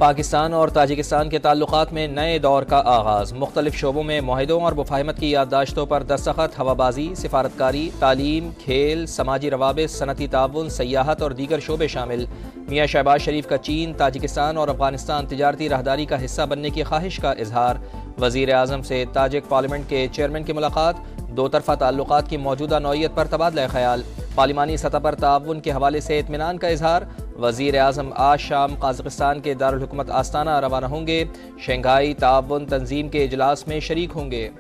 पाकिस्तान और ताजिकिस्तान के ताल्लुकात में नए दौर का आगाज़। मुख्तलिफ शोबों में मुआहिदों और मुफाहिमत की याददाश्तों पर दस्तखत, हवाबाजी, सिफारतकारी, तालीम, खेल, समाजी रवाबित, सनती ताउन, सयाहत और दीगर शोबे शामिल। मियाँ शहबाज शरीफ का चीन, ताजिकिस्तान और अफगानिस्तान तिजारती राहदारी का हिस्सा बनने की ख्वाहिश का इजहार। वज़ीर आज़म से ताजिक पार्लियामेंट के चेयरमैन की मुलाकात। दो तरफ़ा ताल्लुकात की मौजूदा नौइयत पर तबादला ख्याल। पार्लिमानी सतह पर ताउन के हवाले से इत्मीनान का इजहार। वज़ीर आज़म आज शाम कज़ाकिस्तान के दारुल हुकूमत आस्ताना रवाना होंगे। शंघाई ताउन तंजीम के इजलास में शरीक होंगे।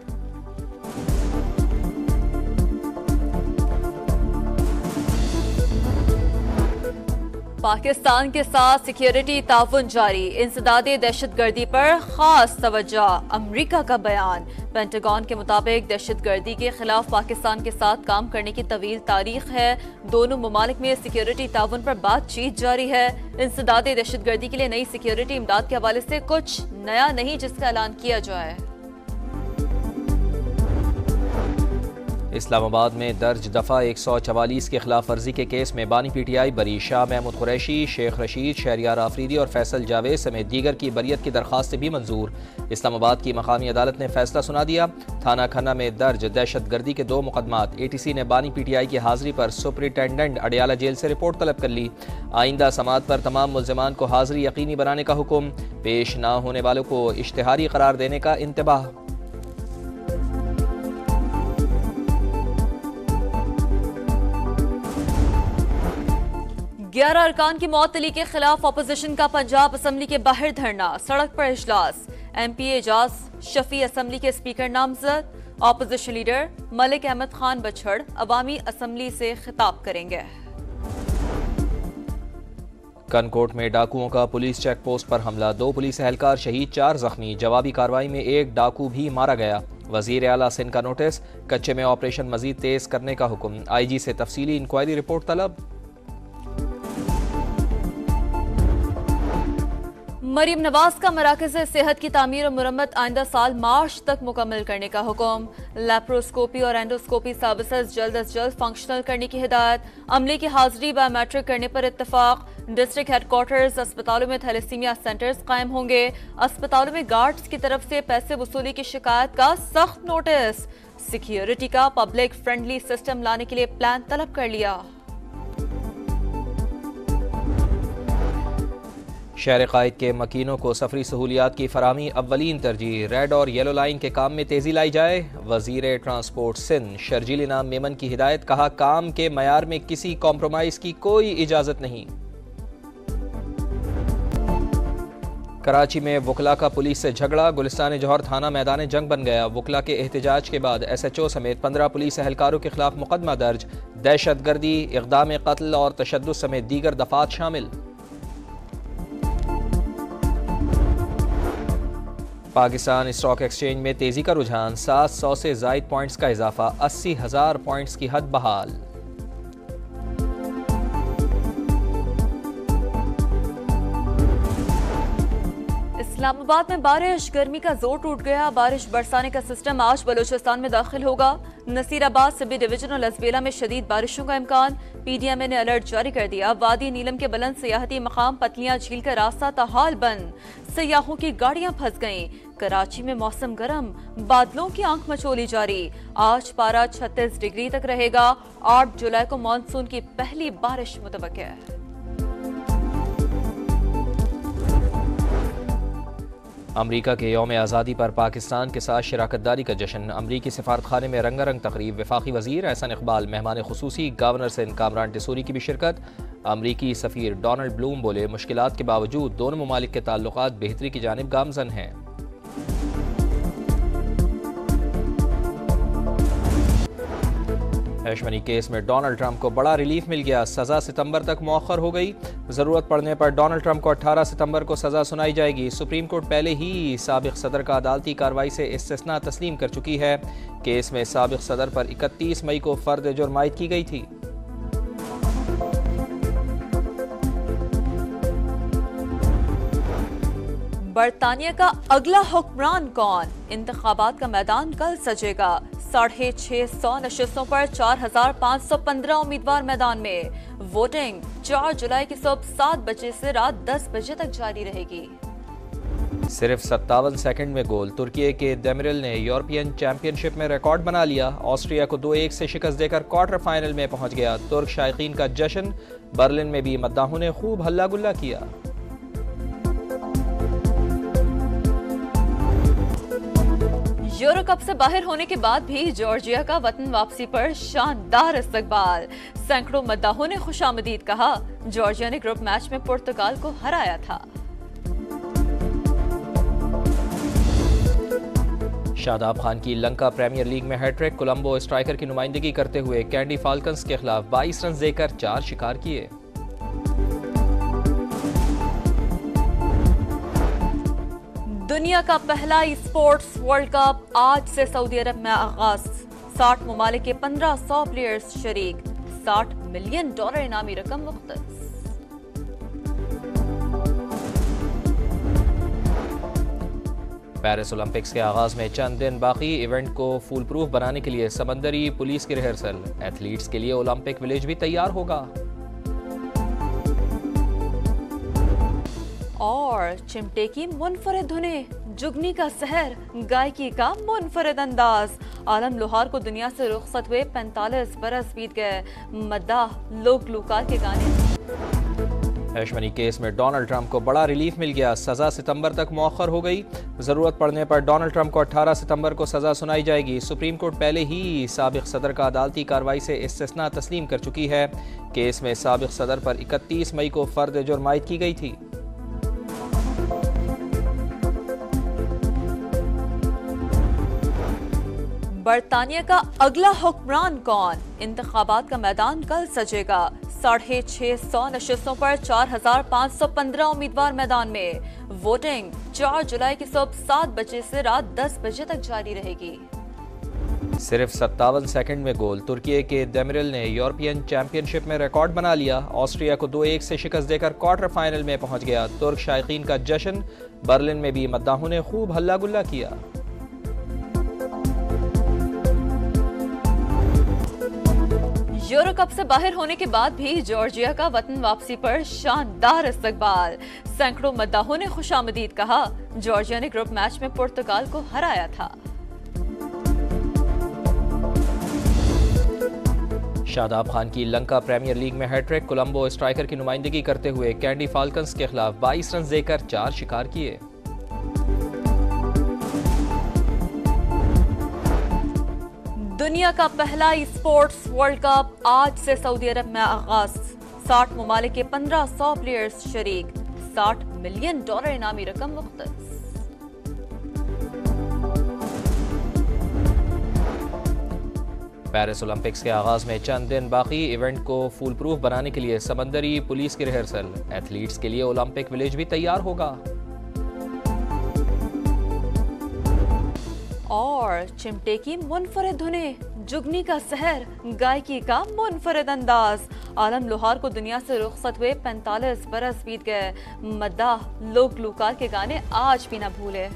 पाकिस्तान के साथ सिक्योरिटी ताउन जारी। इंसदादे दहशतगर्दी पर खास तवज्जो। अमरीका का बयान। पेंटागन के मुताबिक दहशतगर्दी के खिलाफ पाकिस्तान के साथ काम करने की तवील तारीख है। दोनों ममालिक में सिक्योरिटी ताउन पर बातचीत जारी है। इंसदादे दहशतगर्दी के लिए नई सिक्योरिटी इमदाद के हवाले से कुछ नया नहीं जिसका ऐलान किया जाए। इस्लामाबाद में दर्ज दफ़ा 144 के खिलाफ वर्जी के केस में बानी PTI बरी। शाह महमूद कुरैशी, शेख रशीद, शहरियार आफरीदी और फैसल जावेद समेत दीगर की बरियत की दरखास्त भी मंजूर। इस्लामाबाद की मकामी अदालत ने फैसला सुना दिया। थाना खन्ना में दर्ज दहशत गर्दी के 2 मुकदमात। ATC ने बानी PTI की हाजिरी पर सुपरिटेंडेंट अडियाला जेल से रिपोर्ट तलब कर ली। आइंदा समात पर तमाम मुल्जिमान को हाजिरी यकीनी बनाने का हुक्म। पेश न होने वालों को इश्तिहारी करार देने का इंतबाह। 11 अरकान की मौतली के खिलाफ अपोजिशन का पंजाब असम्बली के बाहर धरना। सड़क पर इजलास। MP एजाज शफी असम्बली के स्पीकर नामजद। अपोजिशन लीडर मलिक अहमद खान बछड़ अवामी असम्बली से खिताब करेंगे। कनकोट में डाकुओं का पुलिस चेक पोस्ट पर हमला। 2 पुलिस एहलकार शहीद, 4 जख्मी। जवाबी कार्रवाई में 1 डाकू भी मारा गया। वजीर आला सिंध का नोटिस। कच्चे में ऑपरेशन मजीद तेज करने का हुक्म। IG से तफसीली इंक्वायरी रिपोर्ट तलब। मरीम नवाज का मराकज़ सेहत की तामीर और मुरम्मत आइंदा साल मार्च तक मुकम्मल करने का हुक्म। लैप्रोस्कोपी और एंडोस्कोपी सर्विसेज जल्द अज जल्द फंक्शनल करने की हिदायत। अमले की हाजिरी बायोमेट्रिक करने पर इत्तफाक। डिस्ट्रिक्ट हेडक्वार्टर्स अस्पतालों में थैलेसीमिया सेंटर्स कायम होंगे। अस्पतालों में गार्ड्स की तरफ से पैसे वसूली की शिकायत का सख्त नोटिस। सिक्योरिटी का पब्लिक फ्रेंडली सिस्टम लाने के लिए प्लान तलब कर लिया। शहर कायद के मकीनों को सफरी सहूलियात की फराहमी अव्वलीन तरजीह। रेड और येलो लाइन के काम में तेजी लाई जाए। वजीर ट्रांसपोर्ट सिंध शर्जील इनाम मेमन की हिदायत। कहा, काम के मयार में किसी कॉम्प्रोमाइज की कोई इजाजत नहीं। कराची में वकला का पुलिस से झगड़ा। गुलिस्तान जौहर थाना मैदान जंग बन गया। वकला के एहतजाज के बाद SHO समेत 15 पुलिस एहलकारों के खिलाफ मुकदमा दर्ज। दहशत गर्दी, इक़दाम कत्ल और तशद्दुद समेत दीगर दफात शामिल। पाकिस्तान स्टॉक एक्सचेंज में तेजी का रुझान। 700 से ज़ायद पॉइंट्स का इजाफा। 80,000 पॉइंट्स की हद बहाल। इस्लामाबाद में बारिश। गर्मी का जोर टूट गया। बारिश बरसाने का सिस्टम आज बलूचिस्तान में दाखिल होगा। नसीराबाद, सिबी डिवीजन और लसबेला में शदीद बारिशों का इम्कान। PDMA ने अलर्ट जारी कर दिया। वादी नीलम के बुलंद सियाहती मकाम पतलियां झील का रास्ता ताहाल बंद। सयाहों की गाड़ियां फंस गईं। कराची में मौसम गर्म। बादलों की आंख मचोली जारी। आज पारा 36 डिग्री तक रहेगा। 8 जुलाई को मानसून की पहली बारिश मुतवक्किह है। अमरीका के यौम आज़ादी पर पाकिस्तान के साथ शराकतदारी का जश्न। अमरीकी सफारतखाने में रंगारंग तकरीब। वफाकी वजीर एहसन इकबाल मेहमान खुसूसी। गवर्नर सिंध कामरान टिसूरी की भी शिरकत। अमरीकी सफीर डोनाल्ड ब्लूम बोले, मुश्किलात के बावजूद दोनों ममालिक के ताल्लुकात बेहतरी की जानिब गामजन हैं। हैश मनी केस में डोनाल्ड ट्रंप को बड़ा रिलीफ मिल गया। सजा सितंबर तक मौखर हो गई। जरूरत पड़ने पर डोनाल्ड ट्रंप को 18 सितंबर को सजा सुनाई जाएगी। सुप्रीम कोर्ट पहले ही साबिक सदर का अदालती कार्रवाई से इस्तिस्ना तस्लीम कर चुकी है। केस में साबिक सदर पर 31 मई को फर्द जुर्म आयद की गई थी। बरतानिया का अगला हुक्मरान कौन? इंतखाबात का मैदान कल सजेगा। 650 नशिस्तों पर 4,515 उम्मीदवार मैदान में। वोटिंग 4 जुलाई की सुबह 7 बजे से रात 10 बजे तक जारी रहेगी। सिर्फ 57 सेकंड में गोल। तुर्की के देमिरल ने यूरोपियन चैंपियनशिप में रिकॉर्ड बना लिया। ऑस्ट्रिया को 2-1 से शिकस्त देकर क्वार्टर फाइनल में पहुंच गया। तुर्क शायकीन का जश्न। बर्लिन में भी मद्दाहों ने खूब हल्ला गुल्ला किया। यूरो कप से बाहर होने के बाद भी जॉर्जिया का वतन वापसी पर शानदार इस्तकबाल। सैकड़ों मद्दाहों ने खुशामदीद कहा। जॉर्जिया ने ग्रुप मैच में पुर्तगाल को हराया था। शादाब खान की लंका प्रीमियर लीग में हैट्रिक। कोलंबो स्ट्राइकर की नुमाइंदगी करते हुए कैंडी फाल्कन्स के खिलाफ 22 रन देकर 4 शिकार किए। दुनिया का पहला स्पोर्ट्स वर्ल्ड कप आज से सऊदी अरब में आगाज। 60 ममालिक के 1500 प्लेयर्स शरीक। $60 मिलियन इनामी रकम मुख्तस। पेरिस ओलंपिक्स के आगाज में चंद दिन बाकी। इवेंट को फूल प्रूफ बनाने के लिए समंदरी पुलिस की रिहर्सल। एथलीट्स के लिए ओलंपिक विलेज भी तैयार होगा। और चिमटे की मुनफरिद धुनें, जुगनी का सहर, गायकी का मुनफरिद अंदाज। आलम लोहार को दुनिया से रुखसत हुए 45 बरस बीत गए। मद्दाह लोक गुलकार के गाने। हैश मनी केस में डोनाल्ड ट्रंप को बड़ा रिलीफ मिल गया। सजा सितंबर तक मौखर हो गई। जरूरत पड़ने पर डोनाल्ड ट्रंप को 18 सितंबर को सजा सुनाई जाएगी। सुप्रीम कोर्ट पहले ही साबिक सदर का अदालती कार्रवाई से इस्तिस्ना तस्लीम कर चुकी है। केस में साबिक सदर पर 31 मई को फर्द जुर्म आयद की गई थी। बरतानिया का अगला हुक्मरान कौन? इंतखाबात का मैदान कल सजेगा। 650 नशिस्तों पर 4515 उम्मीदवार मैदान में। वोटिंग 4 जुलाई की सुबह 7 बजे से रात 10 बजे तक जारी रहेगी। सिर्फ 57 सेकंड में गोल। तुर्की के देमिरल ने यूरोपियन चैंपियनशिप में रिकॉर्ड बना लिया। ऑस्ट्रिया को 2-1 से शिकस्त देकर क्वार्टर फाइनल में पहुंच गया। तुर्क शायकीन का जश्न। बर्लिन में भी मद्दाहों ने खूब हल्ला गुल्ला किया। यूरो कप से बाहर होने के बाद भी जॉर्जिया का वतन वापसी पर शानदार इस्तकबाल। सैकड़ों मद्दाहों ने खुशामदीद कहा। जॉर्जिया ने ग्रुप मैच में पुर्तगाल को हराया था। शादाब खान की लंका प्रीमियर लीग में हैट्रिक। कोलंबो स्ट्राइकर की नुमाइंदगी करते हुए कैंडी फाल्कन्स के खिलाफ 22 रन देकर 4 शिकार किए। दुनिया का पहला स्पोर्ट्स वर्ल्ड कप आज से सऊदी अरब में आगाज। 60 ममालिक के 1500 प्लेयर्स शरीक। $60 मिलियन इनामी रकम मुख्तस। पेरिस ओलंपिक्स के आगाज में चंद दिन बाकी। इवेंट को फूल प्रूफ बनाने के लिए समंदरी पुलिस की रिहर्सल। एथलीट्स के लिए ओलंपिक विलेज भी तैयार होगा। और चिमटे की मुनफरिद धुनें, जुगनी का सहर, गायकी का मुनफरिद अंदाज। आलम लोहार को दुनिया से रुखसत हुए 45 बरस बीत गए। मद्दाह लोक गुलकार के गाने आज भी न भूले।